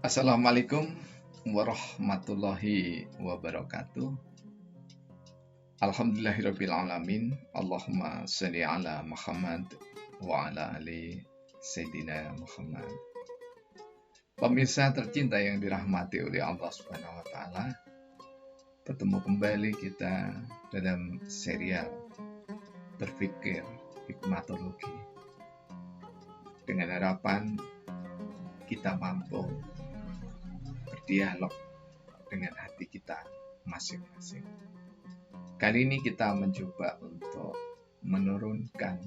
Assalamualaikum warahmatullahi wabarakatuh. Alhamdulillahirabbil alamin. Allahumma shalli ala Muhammad wa ala ali Sayyidina Muhammad. Pemirsa tercinta yang dirahmati oleh Allah Subhanahu wa taala, bertemu kembali kita dalam serial berpikir hikmatologi dengan harapan kita mampu berdialog dengan hati kita masing-masing. Kali ini kita mencoba untuk menurunkan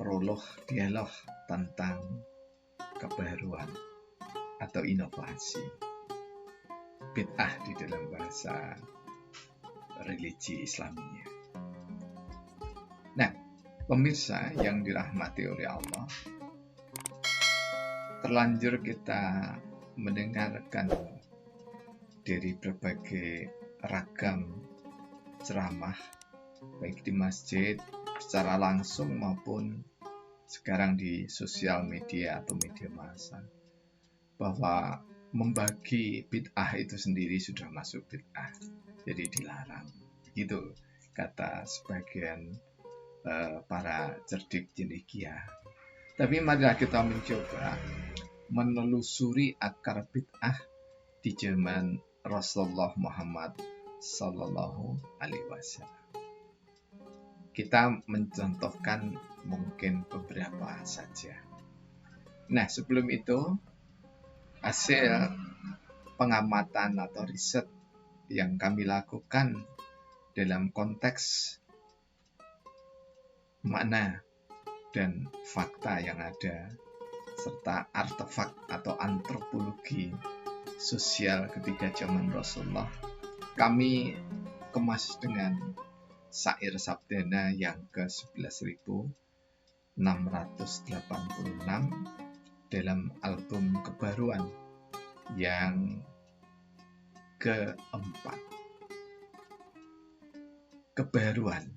prolog dialog tentang kebaruan atau inovasi, bid'ah di dalam bahasa religi Islamiyah. Nah, pemirsa yang dirahmati oleh Allah, terlanjur kita mendengarkan dari berbagai ragam ceramah, baik di masjid secara langsung maupun sekarang di sosial media atau media massa, bahwa membagi bid'ah itu sendiri sudah masuk bid'ah, jadi dilarang. Begitu kata sebagian para cerdik cendekia. Tapi marilah kita mencoba menelusuri akar bid'ah di zaman Rasulullah Muhammad Sallallahu Alaihi Wasallam. Kita mencontohkan mungkin beberapa saja. Nah, sebelum itu, hasil pengamatan atau riset yang kami lakukan dalam konteks makna dan fakta yang ada, serta artefak atau antropologi sosial ketika zaman Rasulullah, kami kemas dengan syair sabdana yang ke-11.686 dalam album Kebaruan yang keempat. Kebaruan.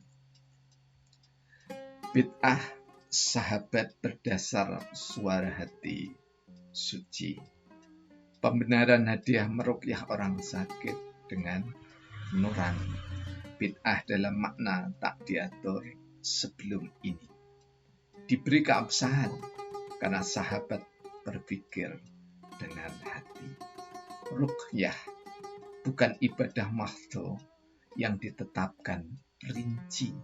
Bid'ah sahabat berdasar suara hati suci. Pembenaran hadiah meruqyah orang sakit dengan nurani. Bid'ah dalam makna tak diatur sebelum ini. Diberi keabsahan karena sahabat berpikir dengan hati. Ruqyah bukan ibadah mahdhu yang ditetapkan rinci.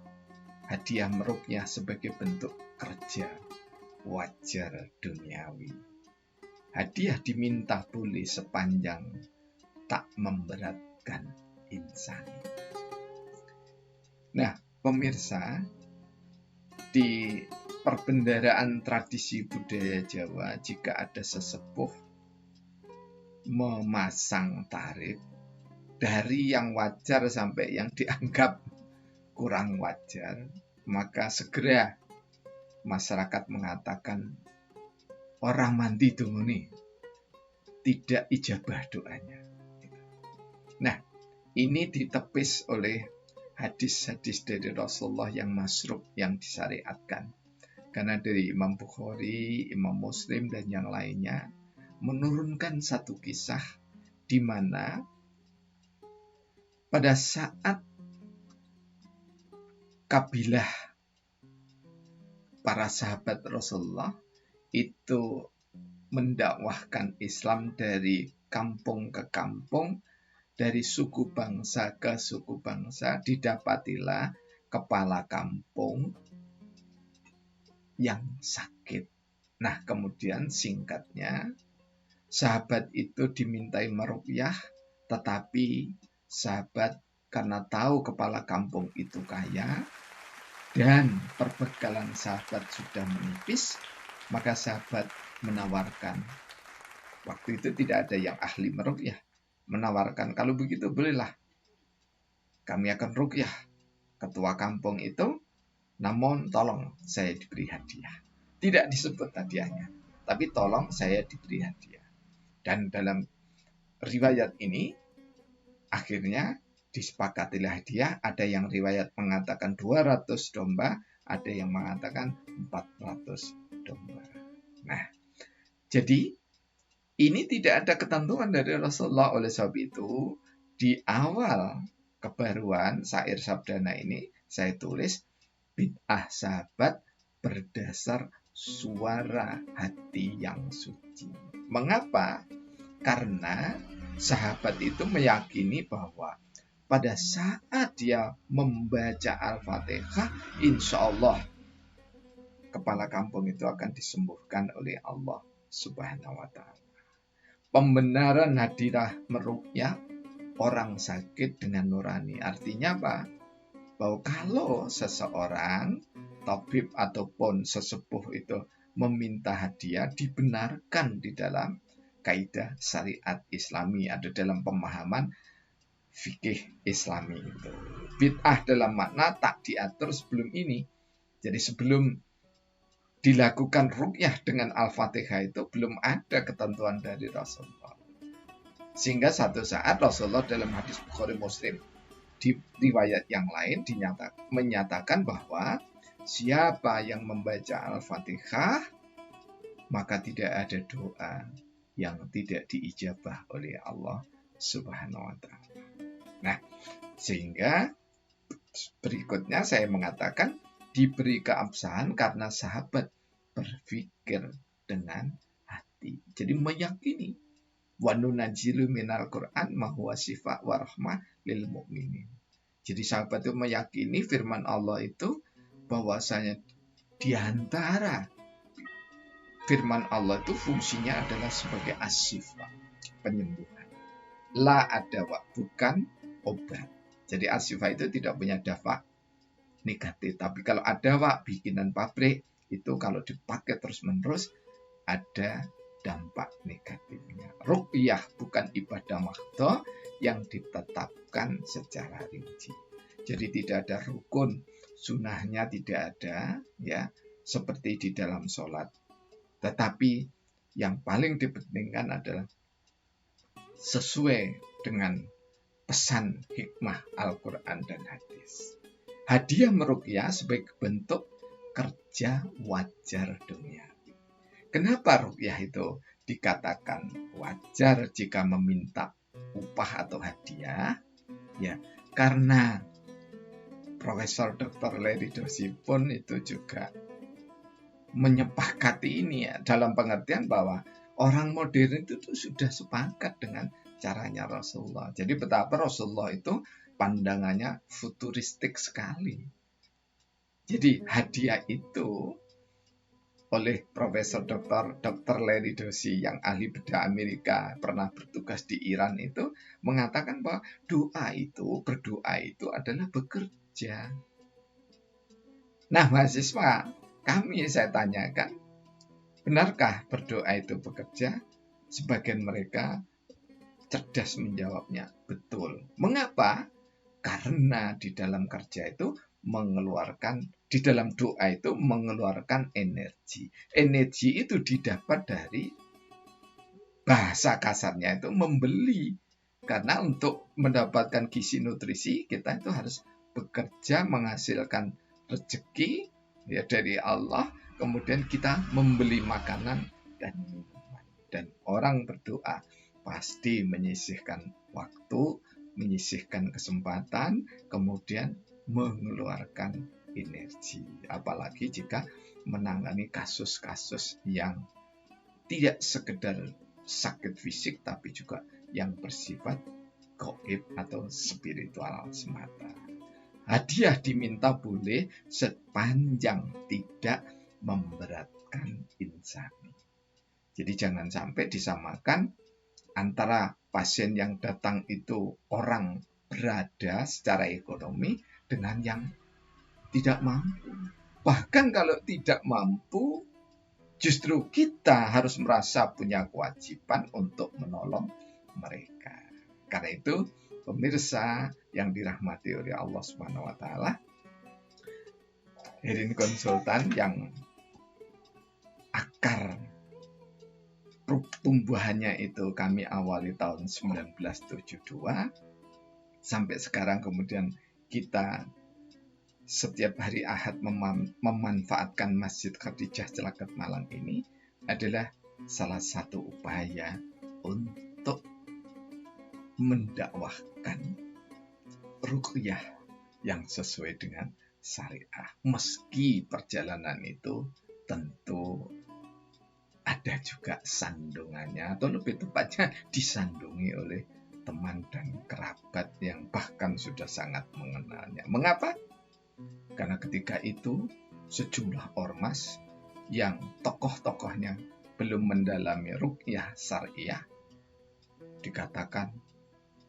Hadiah meruqyah sebagai bentuk kerja wajar duniawi. Hadiah diminta boleh sepanjang tak memberatkan insan. Nah, pemirsa, di perbendaharaan tradisi budaya Jawa, jika ada sesepuh memasang tarif dari yang wajar sampai yang dianggap kurang wajar, maka segera masyarakat mengatakan orang mandi dulu nih, tidak ijabah doanya. Nah, ini ditepis oleh hadis-hadis dari Rasulullah yang masruk, yang disyariatkan. Karena dari Imam Bukhari, Imam Muslim, dan yang lainnya menurunkan satu kisah di mana pada saat kabilah para sahabat Rasulullah itu mendakwahkan Islam dari kampung ke kampung, dari suku bangsa ke suku bangsa, didapatilah kepala kampung yang sakit. Nah, kemudian singkatnya, sahabat itu dimintai meruqyah, tetapi sahabat karena tahu kepala kampung itu kaya dan perbekalan sahabat sudah menipis, maka sahabat menawarkan, waktu itu tidak ada yang ahli meruqyah, menawarkan, kalau begitu bolehlah kami akan ruqyah ketua kampung itu, namun tolong saya diberi hadiah. Tidak disebut hadiahnya, tapi tolong saya diberi hadiah. Dan dalam riwayat ini akhirnya disepakatilah hadiah. Ada yang riwayat mengatakan 200 domba, ada yang mengatakan 400 domba. Nah, jadi Ini tidak ada ketentuan dari Rasulullah. Oleh sebab itu, di awal kebaruan syair sabdana ini saya tulis bid'ah sahabat berdasar suara hati yang suci. Mengapa? Karena sahabat itu meyakini bahwa pada saat dia membaca Al-Fatihah, insya Allah kepala kampung itu akan disembuhkan oleh Allah Subhanahu wa Ta'ala. Pembenaran hadiah meruqyah orang sakit dengan nurani. Artinya apa? Bahwa kalau seseorang, tabib ataupun sesepuh itu meminta hadiah, dibenarkan di dalam kaidah syariat Islami, ada dalam pemahaman fikih Islami itu. Bid'ah dalam makna tak diatur sebelum ini. Jadi sebelum dilakukan ruqyah dengan Al-Fatihah itu belum ada ketentuan dari Rasulullah. Sehingga satu saat Rasulullah dalam hadis Bukhari Muslim di riwayat yang lain menyatakan bahwa siapa yang membaca Al-Fatihah maka tidak ada doa yang tidak diijabah oleh Allah Subhanahu wa Ta'ala. Nah, sehingga berikutnya saya mengatakan diberi keabsahan karena sahabat berpikir dengan hati. Jadi meyakini wa nunazzilu minal Qur'an ma huwa syifa wa rahmah lil mu'minin. Jadi sahabat itu meyakini firman Allah itu bahwasanya di antara firman Allah itu fungsinya adalah sebagai as-syifa, penyembuhan. La adawa, bukan obat. Jadi as-syifa itu tidak punya dafa negatif. Tapi kalau adawa bikinan pabrik itu kalau dipakai terus-menerus ada dampak negatifnya. Ruqyah bukan ibadah mahdhah yang ditetapkan secara rinci. Jadi tidak ada rukun, sunahnya tidak ada, ya, seperti di dalam sholat. Tetapi yang paling dipentingkan adalah sesuai dengan pesan hikmah Al-Quran dan hadis. Hadiah meruqyah sebagai bentuk kerja wajar duniawi. Kenapa ruqyah itu dikatakan wajar jika meminta upah atau hadiah? Ya, karena Profesor Dr. Larry Dossey pun itu juga menyepakati ini ya, dalam pengertian bahwa orang modern itu sudah sepakat dengan caranya Rasulullah. Jadi betapa Rasulullah itu pandangannya futuristik sekali. Jadi hadiah itu oleh Profesor Dr. Larry Dossey yang ahli bedah Amerika pernah bertugas di Iran itu mengatakan bahwa berdoa itu adalah bekerja. Nah mahasiswa, saya tanyakan, benarkah berdoa itu bekerja? Sebagian mereka cerdas menjawabnya, betul. Mengapa? Karena di dalam kerja itu di dalam doa itu mengeluarkan energi. Energi itu didapat dari bahasa kasarnya itu membeli. Karena untuk mendapatkan gizi nutrisi kita itu harus bekerja menghasilkan rezeki ya dari Allah, kemudian kita membeli makanan dan minuman. Dan orang berdoa pasti menyisihkan waktu, menyisihkan kesempatan, kemudian mengeluarkan energi. Apalagi jika menangani kasus-kasus yang tidak sekedar sakit fisik, tapi juga yang bersifat gaib atau spiritual semata. Hadiah diminta boleh sepanjang tidak memberatkan insani. Jadi jangan sampai disamakan antara pasien yang datang itu orang berada secara ekonomi dengan yang tidak mampu. Bahkan kalau tidak mampu, justru kita harus merasa punya kewajiban untuk menolong mereka. Karena itu, pemirsa yang dirahmati oleh Allah Subhanahu wa Ta'ala, Herin Konsultan yang akar pertumbuhannya itu kami awali tahun 1972 sampai sekarang, kemudian kita setiap hari Ahad memanfaatkan Masjid Khadijah Celaket Malang ini adalah salah satu upaya untuk mendakwahkan ruqyah yang sesuai dengan syariah. Meski perjalanan itu tentu ada juga sandungannya, atau lebih tepatnya disandungi oleh teman dan kerabat yang bahkan sudah sangat mengenalnya. Mengapa? Karena ketika itu sejumlah ormas yang tokoh-tokohnya belum mendalami ruqyah syariah dikatakan,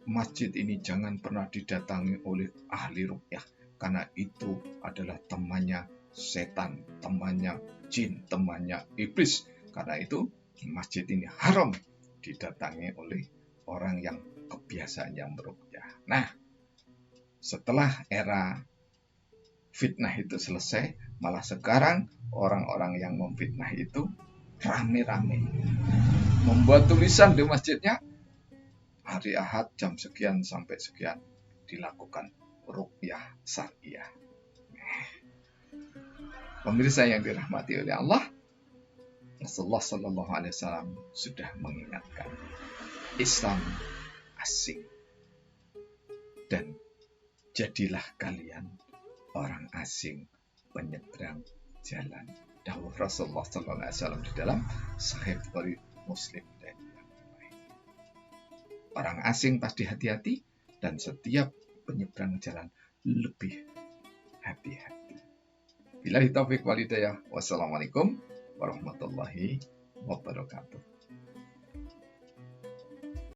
masjid ini jangan pernah didatangi oleh ahli ruqyah, karena itu adalah temannya setan, temannya jin, temannya iblis. Karena itu masjid ini haram didatangi oleh orang yang kebiasaan yang meruqyah. Nah, setelah era fitnah itu selesai, malah sekarang orang-orang yang memfitnah itu rame-rame membuat tulisan di masjidnya, hari Ahad jam sekian sampai sekian dilakukan ruqyah syariah. Pemirsa yang dirahmati oleh Allah, Rasulullah Shallallahu Alaihi Wasallam sudah mengingatkan, Islam asing dan jadilah kalian orang asing penyeberang jalan. Dawuh Rasulullah Shallallahu Alaihi Wasallam di dalam Sahih Bukhari Muslim dan yang lain. Orang asing pasti hati-hati dan setiap penyeberang jalan lebih hati-hati. Billahi taufiq wal hidayah. Wassalamualaikum warahmatullahi wabarakatuh.